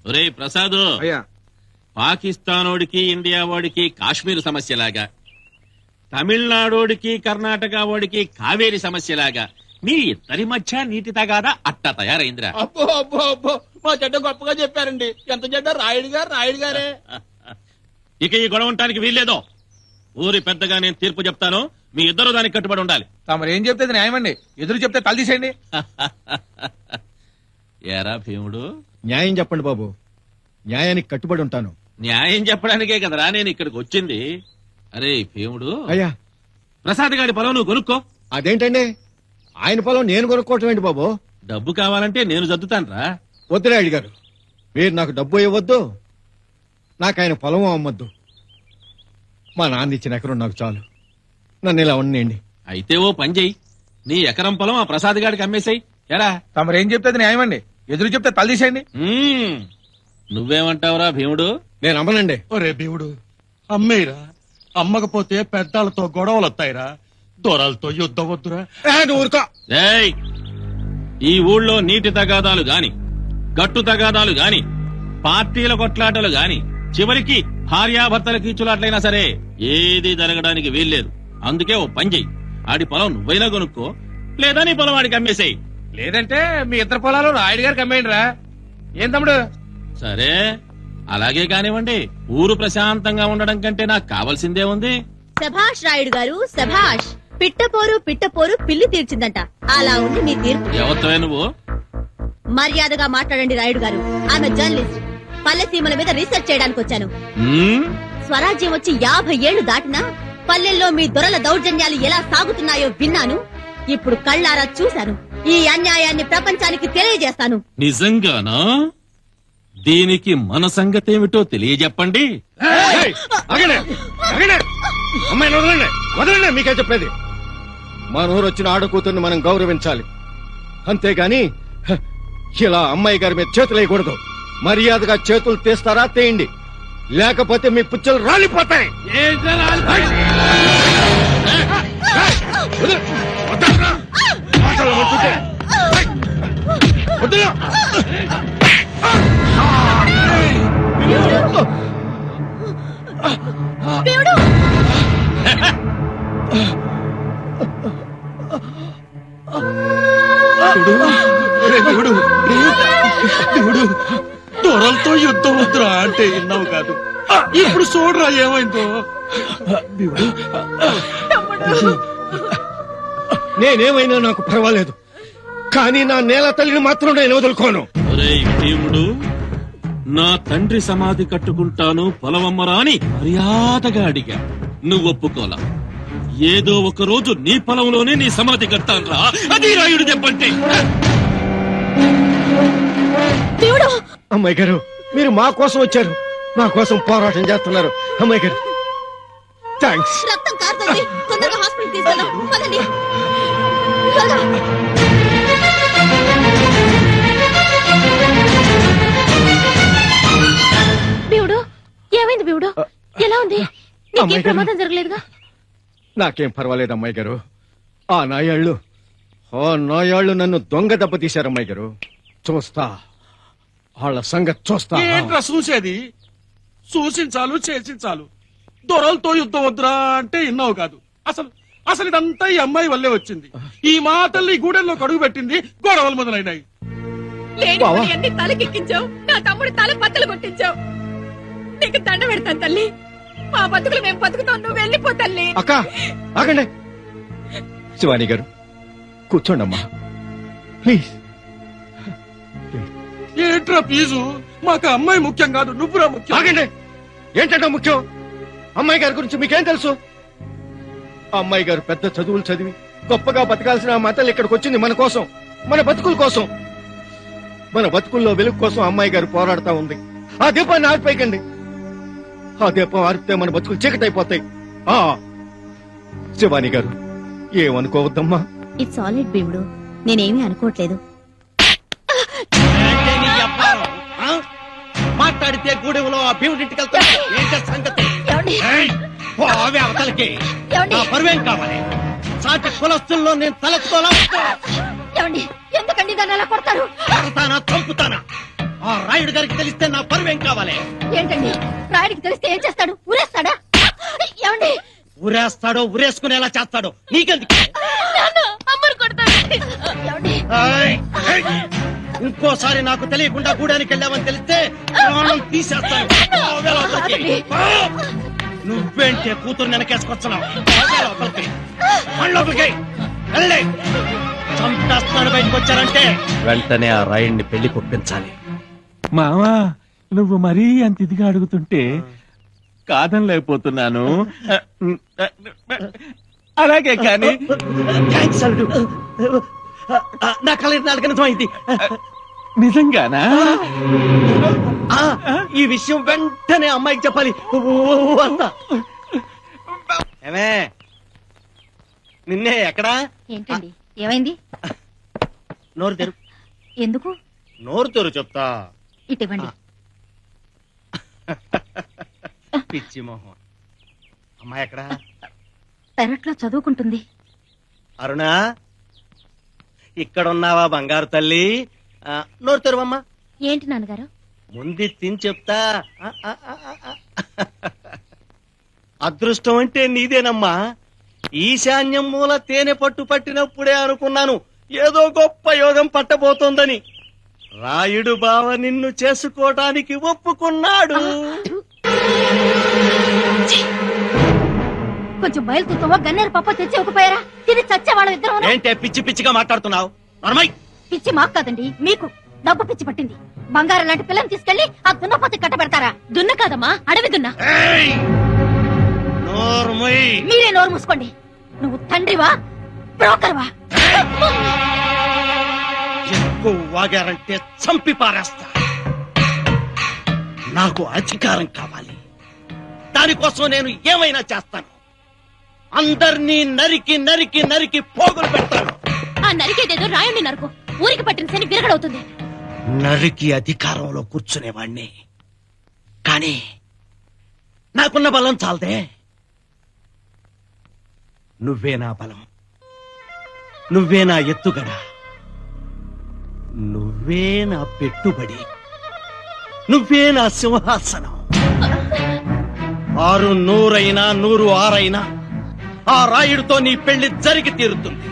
ఒరే ప్రసాద్, పాకిస్తానోడికి ఇండియా వాడికి కాశ్మీర్ సమస్యలాగా, తమిళనాడోడికి కర్ణాటక వాడికి కావేరి సమస్యలాగా మీ ఇద్దరి మధ్య నీటి తగాదా అట్టా తయారైందిరా. అబ్బో అబ్బో అబ్బో, మా చెడ్డ గొప్పగా చెప్పారండి. ఎంత చెడ్డ రాయుడు గారే. ఇక ఈ గొడవ ఉండటానికి వీల్లేదో. ఊరి పెద్దగా నేను తీర్పు చెప్తాను, మీ ఇద్దరు దానికి కట్టుబడి ఉండాలి. తమరేం చెప్తే న్యాయమండి, ఎదురు చెప్తే తల తీసేయండి. ఏరా భీముడు, న్యాయం చెప్పండి బాబు, న్యాయానికి కట్టుబడి ఉంటాను. న్యాయం చెప్పడానికే కదరా నేను ఇక్కడికి వచ్చింది. అరే భీముడు, అయ్యా ప్రసాద్ గారి పొలం నువ్వు కొనుక్కో. అదేంటండి, ఆయన పొలం నేను కొనుక్కోవటం ఏంటి బాబు? డబ్బు కావాలంటే నేను చదువుతానురా. వద్దురాయుడు గారు, మీరు నాకు డబ్బు ఇవ్వద్దు, నాకు ఆయన పొలం అమ్మొద్దు. మా నాన్న ఇచ్చిన ఎకరం నాకు చాలు, నన్ను ఇలా ఉండేయండి. అయితే ఓ పని చెయ్యి, నీ ఎకరం పొలం ఆ ప్రసాద్ గారికి అమ్మేసాయి. ఎలా? తమరేం చెప్తే న్యాయమండి, ఎదురు చెప్తే తల తీసేయండి. నువ్వేమంటావురా భీముడు? నేను అమ్మనండి. ఒరే భీముడు, అమ్మేరా, అమ్మకపోతే పెద్దాలతో గొడవలు వస్తాయిరా, దొరలతో యుద్ధం వద్దురా. ఊరుకో. ఏయ్, ఈ ఊళ్ళో నీటి తగాదాలు గాని, గట్టు తగాదాలు గాని, పార్టీల కొట్లాటలు గాని, చివరికి భార్యాభర్తల కీచులాట్లయినా సరే ఏది జరగడానికి వీల్లేదు. అందుకే ఓ పని చెయ్యి, ఆడి పొలం నువ్వైనా కొనుక్కో, లేదా నీ పొలం వాడికి అమ్మేసేయి. లేదంటే మీ ఇద్దరు పొలాలు రాయుడు గారికి అమ్మేయండి రా. ఏం తమ్ముడు? సరే అలాగే కానివ్వండి. ఊరు ప్రశాంతంగా ఉండడం కంటే నాకు కావాల్సిందే ఉంది. సభాష్ రాయుడు గారు, సభాష్. పిట్టపోరు పిల్లి తీర్చిందంట. అలా ఉంది మీ తీర్పు. ఎవరితో నువ్వు? మర్యాదగా మాట్లాడండి రాయుడు గారు. ఆమె జర్నలిస్ట్. పల్లె సీమల మీద రీసెర్చ్ చేయడానికి వచ్చాను. స్వరాజ్యం వచ్చి 50 ఏళ్లు దాటినా పల్లెల్లో మీ దొరల దౌర్జన్యాలు ఎలా సాగుతున్నాయో విన్నాను. ఇప్పుడు కళ్ళారా చూశాను. ఈ అన్యాయాన్ని ప్రపంచానికి తెలియజేస్తాను. నిజంగానా? దీనికి మన సంగతేమిటో తెలియజెప్పండి. అమ్మాయిని వదలండి, వదలండి. మీకే చెప్పేది, మన ఊరు వచ్చిన ఆడకూతుర్ని మనం గౌరవించాలి, అంతేగాని ఇలా అమ్మాయి గారి మీద చేతులు వేయకూడదు. మర్యాదగా చేతులు తీస్తారా తేయండి, లేకపోతే మీ పుచ్చలు రాలిపోతాయి. దొరలతో యుద్ధం వద్దురా అంటే విన్నావు కాదు, ఇప్పుడు చూడరా ఏమైందో. నేనేమైనా నాకు పర్వాలేదు, కానీ నా నేల తల్లిని మాత్రం నేను వదులుకోను. భీముడు, నా తండ్రి సమాధి కట్టుకుంటాను పొలమమ్మరా అని మర్యాదగా అడిగా, నువ్వు ఒప్పుకోలా. ఏదో ఒక రోజు నీ పొలంలోనే నీ సమాధి కట్టాను రా. అది రాయుడు చెప్పంటే. అమ్మాయి గారు, మీరు మా కోసం వచ్చారు, మా కోసం పోరాటం చేస్తున్నారు. అమ్మాయి గారు థ్యాంక్స్. రక్తం కారుతోంది, తొందరగా హాస్పిటల్ తీసుకెళ్దాం. పదండి. బీవుడు, ఏమైంది బీవుడు? ఎలా ఉంది? నీకేం ప్రమాదం జరగలేదుగా? నాకేం పర్వాలేదు అమ్మాయి గారు. ఆ నాయాళ్ళు నన్ను దొంగ దెబ్బ తీశారు అమ్మాయి గారు. చూస్తా, వాళ్ళ సంగతి చూస్తా. ఏంట్రా చూసేది? చూసించాలు చేసించాలు, దొరలతో యుద్ధం వద్దురా అంటే విన్నావు కాదు. అసలు ఇదంతా ఈ అమ్మాయి వల్లే వచ్చింది. ఈ మాటల్ని గూడెల్లో కడుగు పెట్టింది, గొడవలు మొదలైనాయి. తలకెక్కించావు, నా తమ్ముడు తల బద్దలు కొట్టించావు. నీకు దండ పెడతాను తల్లి. మా బతుకులు మేము బతుకుతాం, నువ్వు వెళ్ళిపో తల్లి. అక్క ఆగండి. శివాని గారు కూర్చోండి అమ్మా, ప్లీజ్. ఏంట్రా ఫీజు? మాకు అమ్మాయి ముఖ్యం కాదు, నువ్వురా ముఖ్యం. ఆగండి. ఏంటంటే ముఖ్యం? అమ్మాయి గారి గురించి మీకేం తెలుసు? అమ్మాయి గారు పెద్ద చదువులు చదివి గొప్పగా బతకాల్సిన ఆ మాతలు ఇక్కడికి వచ్చింది మన కోసం, మన బతుకుల కోసం. మన బతుకుల్లో వెలుగు కోసం అమ్మాయి గారు పోరాడుతా ఉంది. ఆ దీపాన్ని ఆర్పేయకండి. ఆ దీపం ఆర్పితే మన బతుకులు చీకటైపోతాయి. శివాని గారు ఏమనుకోవద్దమ్మా. ఇట్స్ ఆల్ రైట్ భీముడు, నేనేమీ అనుకోవట్లేదు. మాట్లాడితే గూడెంలో ఆ భీముడింటికి వెళ్తా సంగతి అవతలకి పరువేం కావాలి. సాటి కులస్తుల్లో నేను తలెత్తుకోలా. ఎందుకండి దాన్ని అలా కొడతారు? చంపుతానా? ఆ రాయుడు గారికి తెలిస్తే నా పరువేం కావాలి? ఏంటండి రాయుడికి తెలిస్తే ఏం చేస్తాడు? ఊరేస్తాడా? ఏమండి ఊరేస్తాడో ఊరేసుకునేలా చేస్తాడో నీకెందుకు? అమ్మను కొడతాడు. ఏమండి? ఏయ్! ఏయ్! ఇంకోసారి నాకు తెలియకుండా గూడానికి వెళ్ళావని తెలిస్తే ప్రాణం తీసేస్తాను. పోవే లోపలికి. పో! నువ్వేంటే కూతురు వెనకేసుకొస్తున్నావు? పోవే లోపలికి. మన లోపలికి వెళ్ళి చంపేస్తాను. బయటకు వచ్చారంటే వెంటనే ఆ రాయుడిని పెళ్లి కొప్పించాలి. మావా నువ్వు మరీ అంత ఇదిగా అడుగుతుంటే కాదనలేకపోతున్నాను. అలాగే కానీ థాంక్స్ అల్లుడు. నా కలర్ నాలుగు నిజమైంది. నిజంగానా? ఈ విషయం వెంటనే అమ్మాయికి చెప్పాలి. వస్తా. ఏమే నిన్నే ఎక్కడా? ఏంటండి ఏమైంది? నోరు తెరు. ఎందుకు? నోరు తెరు చెప్తా. ఇటివ్వండి. పిచ్చి మొహం. అమ్మాయి ఎక్కడా? పెరట్లో చదువుకుంటుంది. అరుణా ఇక్కడున్నావా బంగారు తల్లి? నోరు తెరువమ్మా. ఏంటి నాన్నగారు? ముందు తిని చెప్తా. అదృష్టం అంటే నీదేనమ్మా. ఈశాన్యం మూల తేనె పట్టు పట్టినప్పుడే అనుకున్నాను ఏదో గొప్ప యోగం పట్టబోతోందని. రాయుడు బావ నిన్ను చేసుకోవటానికి ఒప్పుకున్నాడు. కొంచెం బయలుతుతావో గన్నేరు పప్ప తెచ్చి ఒకపోయారా? తిని చచ్చేవాళ్ళం ఇద్దరు. ఏంటే పిచ్చి పిచ్చిగా మాట్లాడుతున్నావు? నర్మయ్ పిచ్చి మాకు కాదండి మీకు. డబ్బు పిచ్చి పట్టింది. బంగారం లాంటి పిల్లని తీసుకెళ్లి ఆ దున్నపోతే కట్టబెడతారా? దున్న కాదమ్మా అడవి దున్న. నోర్మయ్. మీరే నోరు మూసుకోండి. నువ్వు తండ్రివా బ్రోకర్వా? ఎక్కువ వాగారంటే చంపి పారేస్తా. నాకు అధికారం కావాలి. దానికోసం నేను ఏమైనా చేస్తాను. అందర్నీ నరికి నరికి నరికి పోగులు పెడతాను. ఆ నరికేదేదో రాయుడిని నరకు. ఊరికి పట్టిన శని విరగడవుతుంది. నరికి అధికారంలో కూర్చునేవాణ్ణి. కానీ నాకున్న బలం చాలదే. నువ్వే నా బలం. నువ్వే నా ఎత్తుగడ. నువ్వే నా పెట్టుబడి. నువ్వే నా సింహాసనం. 6 100 106 ఆ రాయుడితో నీ పెళ్లి జరిగి తీరుతుంది.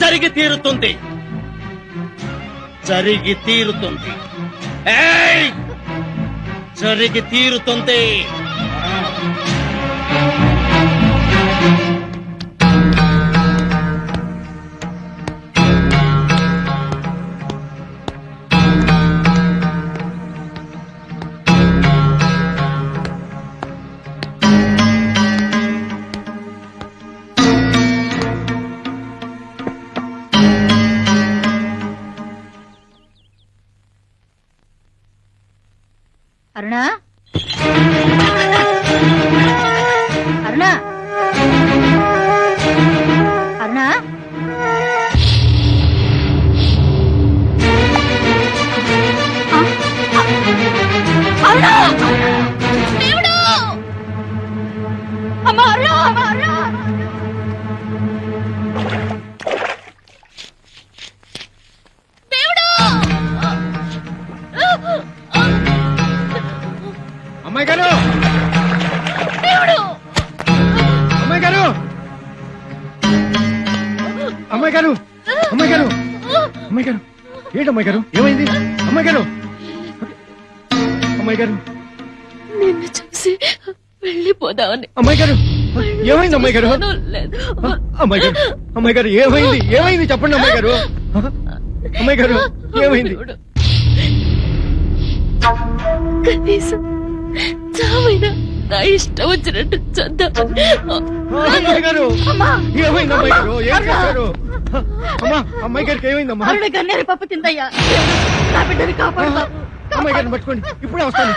జరిగి తీరుతుంది. జరిగి తీరుతుంది. ఏయ్! జరిగి తీరుతుంది. అరుణా అరుణా అరుణా అరుణా దేవుడు అమ్మా అరుణా అమ్మా అరుణా దేవుడు అమ్మాయి గారు. దేవుడు అమ్మాయి గారు. అమ్మాయి గారు. అమ్మాయి గారు. అమ్మాయి గారు. ఏంటి అమ్మాయి గారు? ఏమైంది అమ్మాయి గారు? అమ్మాయి గారు. నిన్ను చూసి వెళ్ళిపోదామని. అమ్మాయి గారు ఏమైంది అమ్మాయి గారు? లేదు అమ్మాయి గారు. అమ్మాయి గారు ఏమైంది? ఏమైంది చెప్పండి అమ్మాయి గారు. అమ్మాయి గారు ఏమైంది? కనీసం చావైనా నా ఇష్టం వచ్చినట్టు చద్దాం. అమ్మాయి గారు ఏమైంది? అమ్మాయి గారు ఏం చేశారు? అమ్మా అమ్మాయి గారికి ఏమైందమ్మా? అరుణ గన్నేరు పప్పు తిందయ్యా. నా బిడ్డని కాపాడుతా. అమ్మాయి గారిని పట్టుకోండి. ఇప్పుడే వస్తాను.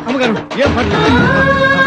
అమ్మగారు ఏం పర్లేదు.